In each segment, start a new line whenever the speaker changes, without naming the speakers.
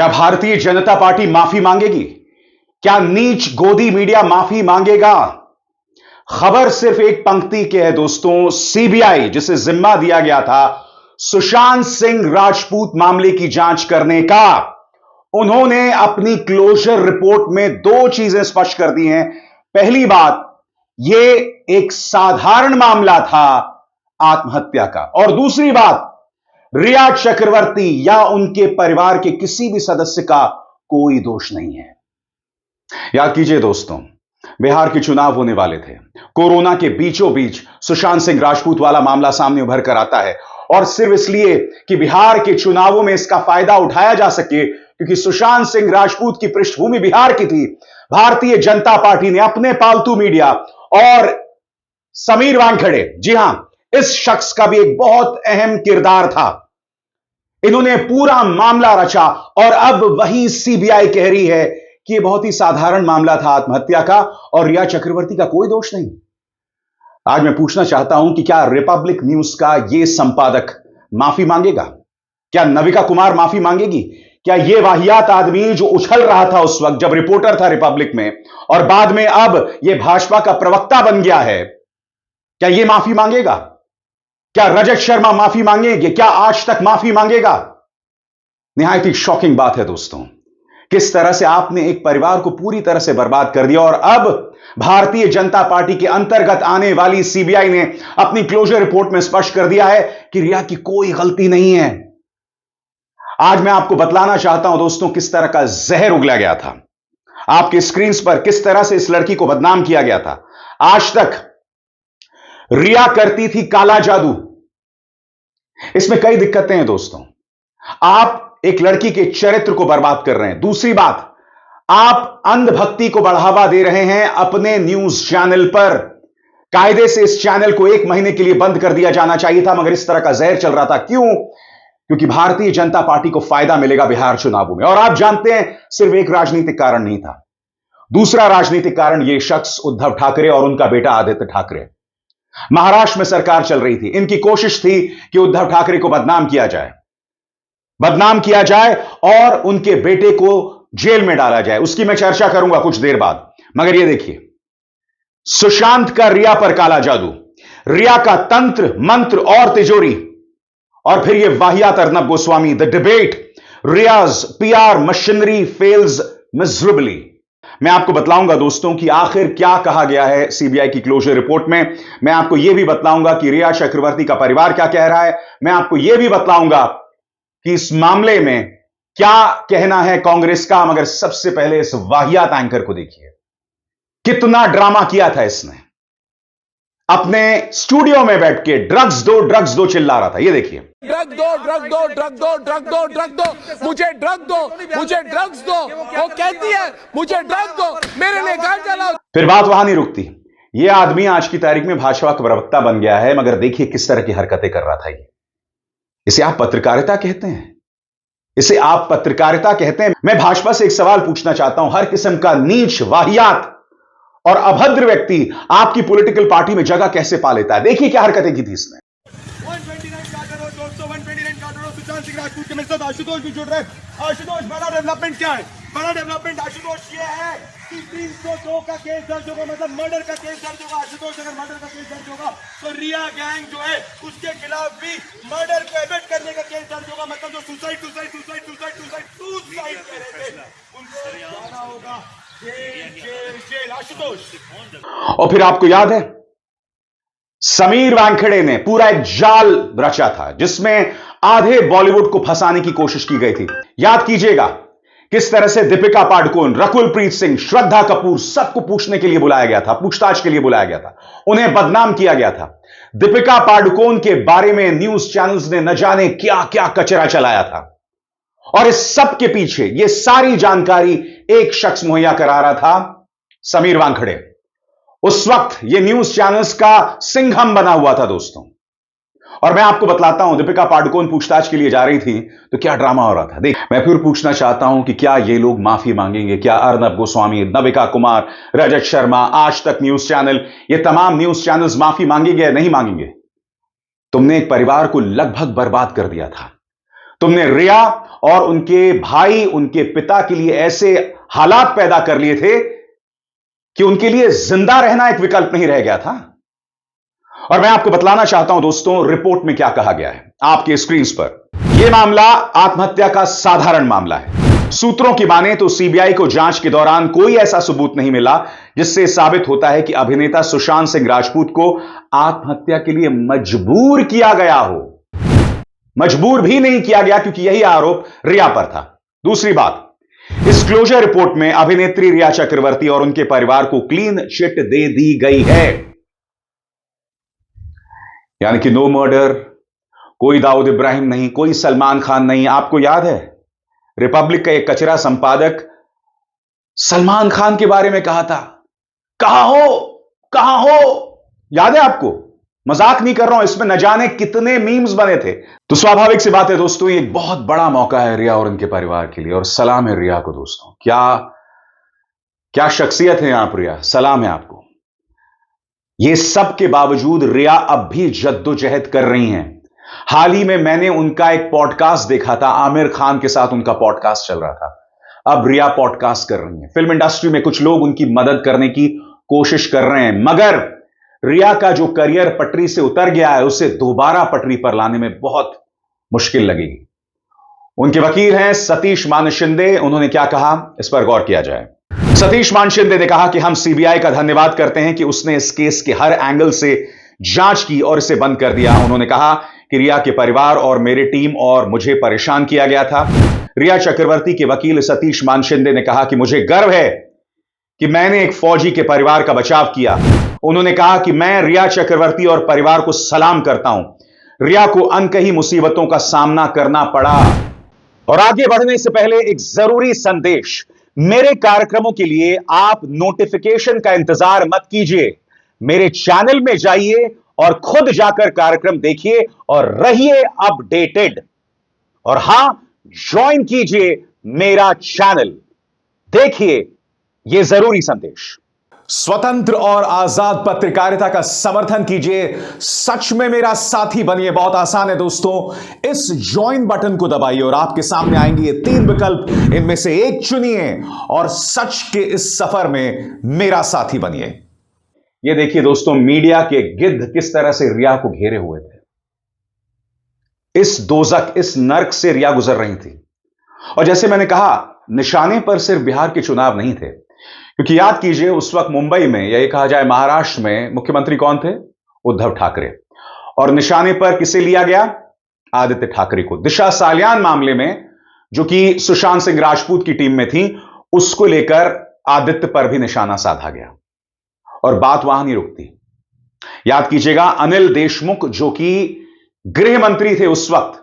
क्या भारतीय जनता पार्टी माफी मांगेगी? क्या नीच गोदी मीडिया माफी मांगेगा? खबर सिर्फ एक पंक्ति के है दोस्तों। सीबीआई, जिसे जिम्मा दिया गया था सुशांत सिंह राजपूत मामले की जांच करने का, उन्होंने अपनी क्लोजर रिपोर्ट में दो चीजें स्पष्ट कर दी हैं। पहली बात, यह एक साधारण मामला था आत्महत्या का, और दूसरी बात, रिया चक्रवर्ती या उनके परिवार के किसी भी सदस्य का कोई दोष नहीं है। याद कीजिए दोस्तों, बिहार के चुनाव होने वाले थे। कोरोना के बीचों बीच सुशांत सिंह राजपूत वाला मामला सामने उभर कर आता है, और सिर्फ इसलिए कि बिहार के चुनावों में इसका फायदा उठाया जा सके, क्योंकि सुशांत सिंह राजपूत की पृष्ठभूमि बिहार की थी, भारतीय जनता पार्टी ने अपने पालतू मीडिया और समीर वानखेड़े, जी हां, इस शख्स का भी एक बहुत अहम किरदार था, इन्होंने पूरा मामला रचा। और अब वही सीबीआई कह रही है कि यह बहुत ही साधारण मामला था आत्महत्या का, और रिया चक्रवर्ती का कोई दोष नहीं। आज मैं पूछना चाहता हूं कि क्या रिपब्लिक न्यूज का यह संपादक माफी मांगेगा? क्या नविका कुमार माफी मांगेगी? क्या यह वाहियात आदमी जो उछल रहा था उस वक्त जब रिपोर्टर था रिपब्लिक में, और बाद में अब यह भाजपा का प्रवक्ता बन गया है, क्या यह माफी मांगेगा? क्या रजत शर्मा माफी मांगेंगे? क्या आज तक माफी मांगेगा? निहायत ही शॉकिंग बात है दोस्तों, किस तरह से आपने एक परिवार को पूरी तरह से बर्बाद कर दिया। और अब भारतीय जनता पार्टी के अंतर्गत आने वाली सीबीआई ने अपनी क्लोजर रिपोर्ट में स्पष्ट कर दिया है कि रिया की कोई गलती नहीं है। आज मैं आपको बतलाना चाहता हूं दोस्तों, किस तरह का जहर उगला गया था आपके स्क्रीन पर, किस तरह से इस लड़की को बदनाम किया गया था। आज तक रिया करती थी काला जादू। इसमें कई दिक्कतें हैं दोस्तों। आप एक लड़की के चरित्र को बर्बाद कर रहे हैं। दूसरी बात, आप अंधभक्ति को बढ़ावा दे रहे हैं अपने न्यूज चैनल पर। कायदे से इस चैनल को 1 महीने के लिए बंद कर दिया जाना चाहिए था, मगर इस तरह का जहर चल रहा था। क्यों? क्योंकि भारतीय जनता पार्टी को फायदा मिलेगा बिहार चुनावों में। और आप जानते हैं, सिर्फ एक राजनीतिक कारण नहीं था, दूसरा राजनीतिक कारण यह शख्स उद्धव ठाकरे और उनका बेटा आदित्य ठाकरे। महाराष्ट्र में सरकार चल रही थी, इनकी कोशिश थी कि उद्धव ठाकरे को बदनाम किया जाए और उनके बेटे को जेल में डाला जाए। उसकी मैं चर्चा करूंगा कुछ देर बाद। मगर यह देखिए, सुशांत का रिया पर काला जादू, रिया का तंत्र मंत्र और तिजोरी, और फिर यह वाहियात अर्नब गोस्वामी, द डिबेट, रियाज पीआर मशीनरी फेल्स मिजरेबली। मैं आपको बतलाऊंगा दोस्तों कि आखिर क्या कहा गया है सीबीआई की क्लोजर रिपोर्ट में। मैं आपको यह भी बतलाऊंगा कि रिया चक्रवर्ती का परिवार क्या कह रहा है। मैं आपको यह भी बतलाऊंगा कि इस मामले में क्या कहना है कांग्रेस का। मगर सबसे पहले इस वाहियात एंकर को देखिए, कितना ड्रामा किया था इसने। अपने स्टूडियो में बैठ के ड्रग्स दो चिल्ला रहा था। ये देखिए,
ड्रग दो, मुझे ड्रग्स दो। वो कहती है मुझे ड्रग दो, मेरे लिए घर चलाओ।
फिर बात वहां नहीं रुकती। यह आदमी आज की तारीख में भाजपा का प्रवक्ता बन गया है, मगर देखिए किस तरह की हरकतें कर रहा था ये। इसे आप पत्रकारिता कहते हैं? इसे आप पत्रकारिता कहते हैं? मैं भाजपा से एक सवाल पूछना चाहता हूं। हर किस्म का नीच, वाहियात और अभद्र व्यक्ति आपकी पॉलिटिकल पार्टी में जगह कैसे पा लेता है? देखिए क्या हरकतें की थी इसने।
129 सुशांत सिंह राजपूत के मेरे साथ आशुतोष भी जुड़ रहे हैं। आशुतोष, बड़ा डेवलपमेंट क्या है? बड़ा डेवलपमेंट आशुतोष ये है कि 302 का केस दर्ज होगा, मतलब मर्डर का केस दर्ज होगा। आशुतोष, अगर मर्डर का केस दर्ज होगा तो रिया गैंग जो है उसके खिलाफ भी मर्डर को एबेट करने का केस दर्ज होगा। मतलब जो सुसाइड कह रहे थे उनको जाना होगा जेल। आशुतोष,
और फिर आपको याद है, समीर वानखेड़े ने पूरा एक जाल रचा था जिसमें आधे बॉलीवुड को फंसाने की कोशिश की गई थी। याद कीजिएगा किस तरह से दीपिका पादुकोण, रकुल प्रीत सिंह, श्रद्धा कपूर, सबको पूछने के लिए बुलाया गया था, पूछताछ के लिए बुलाया गया था, उन्हें बदनाम किया गया था। दीपिका पादुकोण के बारे में न्यूज चैनल्स ने न जाने क्या क्या कचरा चलाया था, और इस सब के पीछे यह सारी जानकारी एक शख्स मुहैया करा रहा था, समीर वानखेड़े। उस वक्त यह न्यूज चैनल्स का सिंघम बना हुआ था दोस्तों। और मैं आपको बतलाता हूं, दीपिका पादुकोण पूछताछ के लिए जा रही थी तो क्या ड्रामा हो रहा था। देख, मैं फिर पूछना चाहता हूं कि क्या ये लोग माफी मांगेंगे? क्या अर्नब गोस्वामी, नविका कुमार, रजत शर्मा, आज तक न्यूज चैनल, ये तमाम न्यूज चैनल्स माफी मांगेंगे या नहीं मांगेंगे? तुमने एक परिवार को लगभग बर्बाद कर दिया था। तुमने रिया और उनके भाई, उनके पिता के लिए ऐसे हालात पैदा कर लिए थे कि उनके लिए जिंदा रहना एक विकल्प नहीं रह गया था। और मैं आपको बतलाना चाहता हूं दोस्तों, रिपोर्ट में क्या कहा गया है आपके स्क्रीन पर। यह मामला आत्महत्या का साधारण मामला है। सूत्रों की माने तो सीबीआई को जांच के दौरान कोई ऐसा सबूत नहीं मिला जिससे साबित होता है कि अभिनेता सुशांत सिंह राजपूत को आत्महत्या के लिए मजबूर किया गया हो। मजबूर भी नहीं किया गया क्योंकि यही आरोप रिया पर था। दूसरी बात, इस क्लोजर रिपोर्ट में अभिनेत्री रिया चक्रवर्ती और उनके परिवार को क्लीन चिट दे दी गई है, यानी कि नो मर्डर, कोई दाऊद इब्राहिम नहीं, कोई सलमान खान नहीं। आपको याद है रिपब्लिक का एक कचरा संपादक सलमान खान के बारे में कहा था, कहां हो, याद है आपको? मजाक नहीं कर रहा हूं, इसमें न जाने कितने मीम्स बने थे। तो स्वाभाविक सी बात है दोस्तों, ये एक बहुत बड़ा मौका है रिया और उनके परिवार के लिए, और सलाम है रिया को दोस्तों। क्या शख्सियत है आप रिया, सलाम है आपको। ये सब के बावजूद रिया अब भी जद्दोजहद कर रही हैं। हाल ही में मैंने उनका एक पॉडकास्ट देखा था, आमिर खान के साथ उनका पॉडकास्ट चल रहा था। अब रिया पॉडकास्ट कर रही हैं। फिल्म इंडस्ट्री में कुछ लोग उनकी मदद करने की कोशिश कर रहे हैं, मगर रिया का जो करियर पटरी से उतर गया है उसे दोबारा पटरी पर लाने में बहुत मुश्किल लगेगी। उनके वकील हैं सतीश मान शिंदे। उन्होंने क्या कहा, इस पर गौर किया जाए। सतीश मान शिंदे ने कहा कि हम सीबीआई का धन्यवाद करते हैं कि उसने इस केस के हर एंगल से जांच की और इसे बंद कर दिया। उन्होंने कहा कि रिया के परिवार और मेरी टीम और मुझे परेशान किया गया था। रिया चक्रवर्ती के वकील सतीश मान शिंदे ने कहा कि मुझे गर्व है कि मैंने एक फौजी के परिवार का बचाव किया। उन्होंने कहा कि मैं रिया चक्रवर्ती और परिवार को सलाम करता हूं। रिया को अनकही मुसीबतों का सामना करना पड़ा। और आगे बढ़ने से पहले एक जरूरी संदेश, मेरे कार्यक्रमों के लिए आप नोटिफिकेशन का इंतजार मत कीजिए। मेरे चैनल में जाइए और खुद जाकर कार्यक्रम देखिए और रहिए अपडेटेड। और हां, ज्वाइन कीजिए मेरा चैनल। देखिए यह जरूरी संदेश। स्वतंत्र और आजाद पत्रकारिता का समर्थन कीजिए, सच में मेरा साथी बनिए। बहुत आसान है दोस्तों, इस ज्वाइन बटन को दबाइए और आपके सामने आएंगे ये 3 विकल्प, इनमें से एक चुनिए और सच के इस सफर में मेरा साथी बनिए। ये देखिए दोस्तों, मीडिया के गिद्ध किस तरह से रिया को घेरे हुए थे। इस दोजक, इस नर्क से रिया गुजर रही थी। और जैसे मैंने कहा, निशाने पर सिर्फ बिहार के चुनाव नहीं थे, क्योंकि याद कीजिए उस वक्त मुंबई में, या कहा जाए महाराष्ट्र में, मुख्यमंत्री कौन थे? उद्धव ठाकरे। और निशाने पर किसे लिया गया? आदित्य ठाकरे को। दिशा सालियान मामले में, जो कि सुशांत सिंह राजपूत की टीम में थी, उसको लेकर आदित्य पर भी निशाना साधा गया। और बात वहां नहीं रुकती। याद कीजिएगा, अनिल देशमुख जो कि गृह मंत्री थे उस वक्त,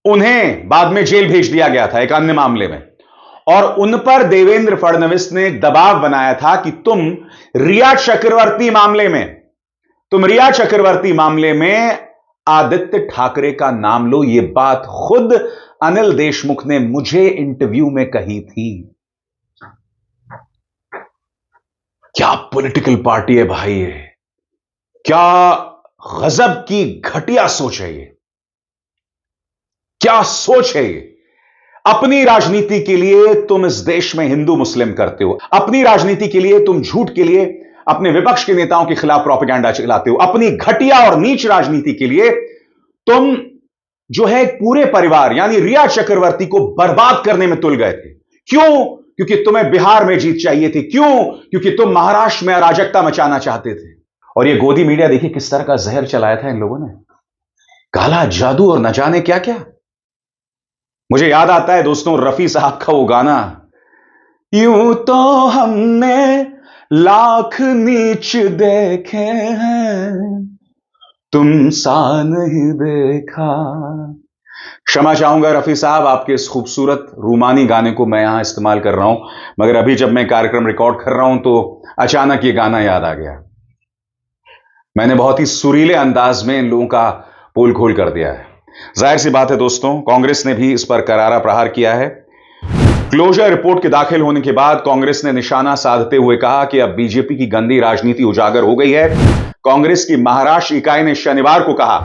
उन्हें बाद में जेल भेज दिया गया था एक अन्य मामले में। और उन पर देवेंद्र फडणवीस ने दबाव बनाया था कि तुम रिया चक्रवर्ती मामले में आदित्य ठाकरे का नाम लो। यह बात खुद अनिल देशमुख ने मुझे इंटरव्यू में कही थी। क्या पॉलिटिकल पार्टी है भाई ये, क्या गजब की घटिया सोच है ये, क्या सोच है ये। अपनी राजनीति के लिए तुम इस देश में हिंदू मुस्लिम करते हो, अपनी राजनीति के लिए तुम झूठ के लिए अपने विपक्ष के नेताओं के खिलाफ प्रोपेगेंडा चलाते हो, अपनी घटिया और नीच राजनीति के लिए तुम जो है पूरे परिवार यानी रिया चक्रवर्ती को बर्बाद करने में तुल गए थे। क्यों? क्योंकि तुम्हें बिहार में जीत चाहिए थी। क्यों? क्योंकि तुम महाराष्ट्र में अराजकता मचाना चाहते थे। और ये गोदी मीडिया देखिए किस तरह का जहर चलाया था इन लोगों ने, काला जादू और न जाने क्या क्या। मुझे याद आता है दोस्तों रफी साहब का वो गाना, यूं तो हमने लाख नीच देखे हैं, तुम सा नहीं देखा। क्षमा चाहूंगा रफी साहब, आपके इस खूबसूरत रूमानी गाने को मैं यहां इस्तेमाल कर रहा हूं, मगर अभी जब मैं कार्यक्रम रिकॉर्ड कर रहा हूं तो अचानक ये गाना याद आ गया। मैंने बहुत ही सुरीले अंदाज में इन लोगों का पोल खोल कर दिया है। जाहिर सी बात है दोस्तों, कांग्रेस ने भी इस पर करारा प्रहार किया है। क्लोजर रिपोर्ट के दाखिल होने के बाद कांग्रेस ने निशाना साधते हुए कहा कि अब बीजेपी की गंदी राजनीति उजागर हो गई है। कांग्रेस की महाराष्ट्र इकाई ने शनिवार को कहा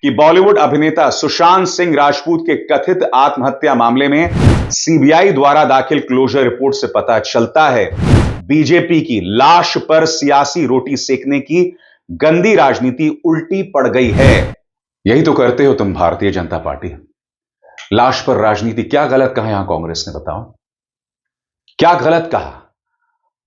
कि बॉलीवुड अभिनेता सुशांत सिंह राजपूत के कथित आत्महत्या मामले में सीबीआई द्वारा दाखिल क्लोजर रिपोर्ट से पता चलता है बीजेपी की लाश पर सियासी रोटी सेकने की गंदी राजनीति उल्टी पड़ गई है। यही तो करते हो तुम भारतीय जनता पार्टी। लाश पर राजनीति, क्या गलत कहा यहां कांग्रेस ने, बताओ क्या गलत कहा?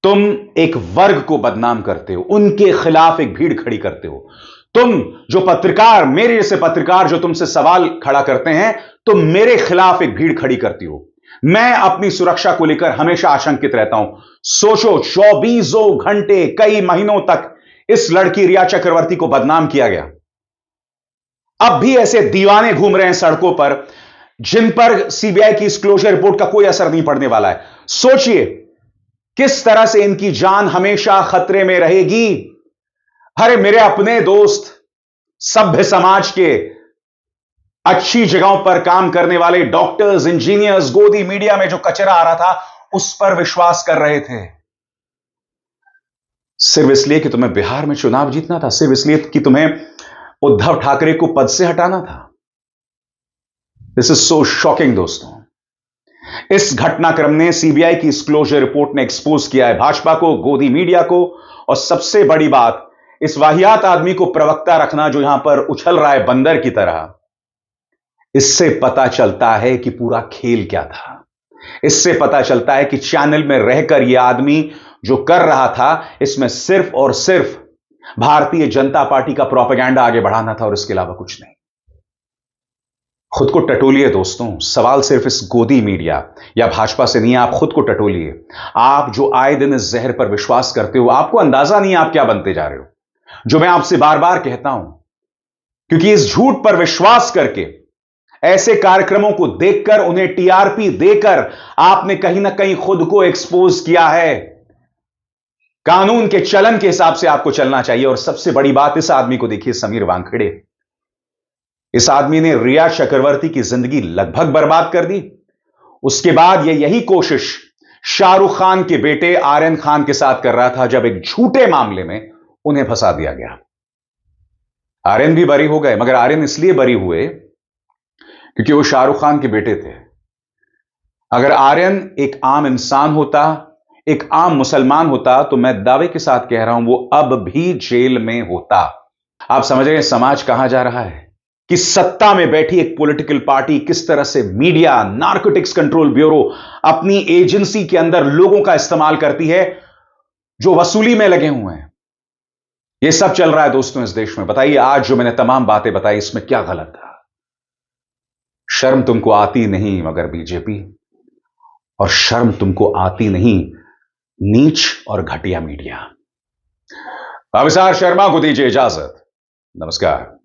तुम एक वर्ग को बदनाम करते हो, उनके खिलाफ एक भीड़ खड़ी करते हो। तुम जो पत्रकार, मेरे जैसे पत्रकार जो तुमसे सवाल खड़ा करते हैं, तुम मेरे खिलाफ एक भीड़ खड़ी करती हो। मैं अपनी सुरक्षा को लेकर हमेशा आशंकित रहता हूं। सोचो, 24 घंटे, कई महीनों तक इस लड़की रिया चक्रवर्ती को बदनाम किया गया। अब भी ऐसे दीवाने घूम रहे हैं सड़कों पर जिन पर सीबीआई की इस क्लोजर रिपोर्ट का कोई असर नहीं पड़ने वाला है। सोचिए किस तरह से इनकी जान हमेशा खतरे में रहेगी। अरे मेरे अपने दोस्त, सभ्य समाज के अच्छी जगहों पर काम करने वाले डॉक्टर्स, इंजीनियर्स, गोदी मीडिया में जो कचरा आ रहा था उस पर विश्वास कर रहे थे, सिर्फ इसलिए कि तुम्हें बिहार में चुनाव जीतना था, सिर्फ इसलिए कि तुम्हें उद्धव ठाकरे को पद से हटाना था। दिस इज सो शॉकिंग दोस्तों। इस घटनाक्रम ने, सीबीआई की डिस्क्लोजर रिपोर्ट ने एक्सपोज किया है भाजपा को, गोदी मीडिया को, और सबसे बड़ी बात, इस वाहियात आदमी को प्रवक्ता रखना जो यहां पर उछल रहा है बंदर की तरह। इससे पता चलता है कि पूरा खेल क्या था। इससे पता चलता है कि चैनल में रहकर यह आदमी जो कर रहा था, इसमें सिर्फ और सिर्फ भारतीय जनता पार्टी का प्रोपेगेंडा आगे बढ़ाना था और इसके अलावा कुछ नहीं। खुद को टटोलिए दोस्तों। सवाल सिर्फ इस गोदी मीडिया या भाजपा से नहीं है, आप खुद को टटोलिए। आप जो आए दिन इस जहर पर विश्वास करते हो, आपको अंदाजा नहीं है आप क्या बनते जा रहे हो, जो मैं आपसे बार बार कहता हूं। क्योंकि इस झूठ पर विश्वास करके, ऐसे कार्यक्रमों को देखकर, उन्हें टीआरपी देकर आपने कहीं ना कहीं खुद को एक्सपोज किया है। कानून के चलन के हिसाब से आपको चलना चाहिए। और सबसे बड़ी बात, इस आदमी को देखिए, समीर वानखेड़े। इस आदमी ने रिया चक्रवर्ती की जिंदगी लगभग बर्बाद कर दी। उसके बाद यही कोशिश शाहरुख खान के बेटे आर्यन खान के साथ कर रहा था, जब एक झूठे मामले में उन्हें फंसा दिया गया। आर्यन भी बरी हो गए, मगर आर्यन इसलिए बरी हुए क्योंकि वो शाहरुख खान के बेटे थे। अगर आर्यन एक आम इंसान होता, एक आम मुसलमान होता, तो मैं दावे के साथ कह रहा हूं वो अब भी जेल में होता। आप समझ रहे हैं समाज कहां जा रहा है, कि सत्ता में बैठी एक पॉलिटिकल पार्टी किस तरह से मीडिया, नारकोटिक्स कंट्रोल ब्यूरो अपनी एजेंसी के अंदर लोगों का इस्तेमाल करती है जो वसूली में लगे हुए हैं। यह सब चल रहा है दोस्तों इस देश में। बताइए, आज जो मैंने तमाम बातें बताई, इसमें क्या गलत था? शर्म तुमको आती नहीं मगर बीजेपी, और शर्म तुमको आती नहीं नीच और घटिया मीडिया। अविसार शर्मा को दीजिए इजाजत। नमस्कार।